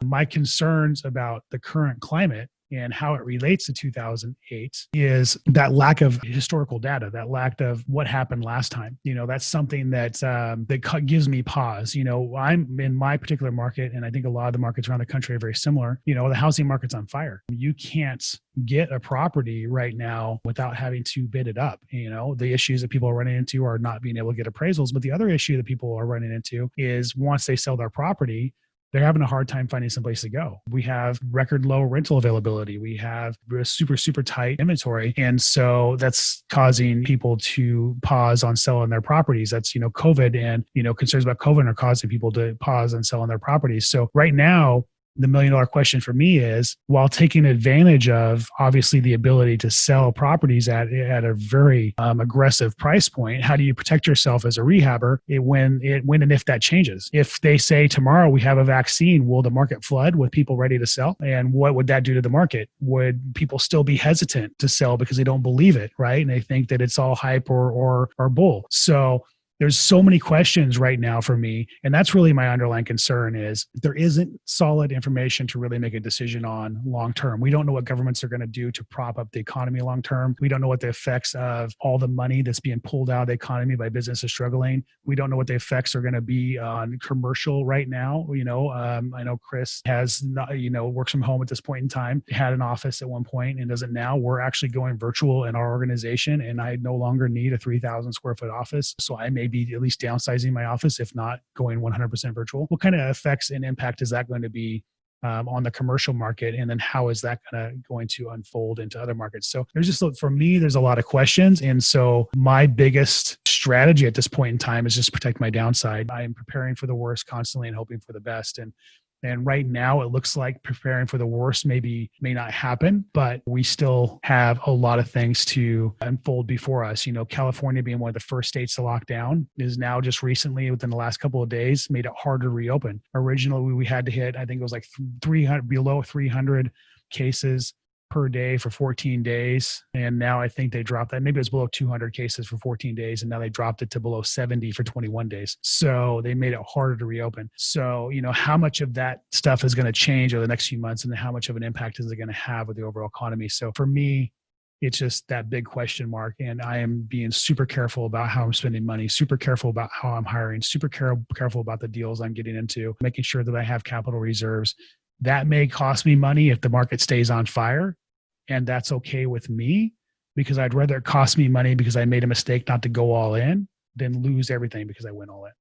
my concerns about the current climate and how it relates to 2008 is that lack of historical data, that lack of what happened last time. That's something that gives me pause. I'm in my particular market, and I think a lot of the markets around the country are very similar. The housing market's on fire. You can't get a property right now without having to bid it up. The issues that people are running into are not being able to get appraisals. But the other issue that people are running into is once they sell their property, they're having a hard time finding someplace to go. We have record low rental availability. We have super, super tight inventory. And so that's causing people to pause on selling their properties. That's, COVID and, concerns about COVID are causing people to pause on selling their properties. So right now, the $1 million question for me is, while taking advantage of obviously the ability to sell properties at a very aggressive price point, how do you protect yourself as a rehabber when and if that changes? If they say tomorrow we have a vaccine, will the market flood with people ready to sell? And what would that do to the market? Would people still be hesitant to sell because they don't believe it, right? And they think that it's all hype or bull. So there's so many questions right now for me. And that's really my underlying concern is there isn't solid information to really make a decision on long term. We don't know what governments are going to do to prop up the economy long term. We don't know what the effects of all the money that's being pulled out of the economy by businesses struggling. We don't know what the effects are going to be on commercial right now. I know Chris has not, works from home at this point in time, had an office at one point and doesn't now. We're actually going virtual in our organization, and I no longer need a 3,000 square foot office. So I may be at least downsizing my office, if not going 100% virtual. What kind of effects and impact is that going to be on the commercial market? And then how is that going to unfold into other markets? So for me, there's a lot of questions. And so my biggest strategy at this point in time is just protect my downside. I am preparing for the worst constantly and hoping for the best. And right now, it looks like preparing for the worst may not happen, but we still have a lot of things to unfold before us. California being one of the first states to lock down is now just recently, within the last couple of days, made it harder to reopen. Originally, we had to hit, I think it was like 300, below 300 cases per day for 14 days. And now I think they dropped that. Maybe it was below 200 cases for 14 days. And now they dropped it to below 70 for 21 days. So they made it harder to reopen. So, how much of that stuff is going to change over the next few months, and then how much of an impact is it going to have with the overall economy? So for me, it's just that big question mark. And I am being super careful about how I'm spending money, super careful about how I'm hiring, super careful about the deals I'm getting into, making sure that I have capital reserves. That may cost me money if the market stays on fire, and that's okay with me, because I'd rather it cost me money because I made a mistake not to go all in than lose everything because I went all in.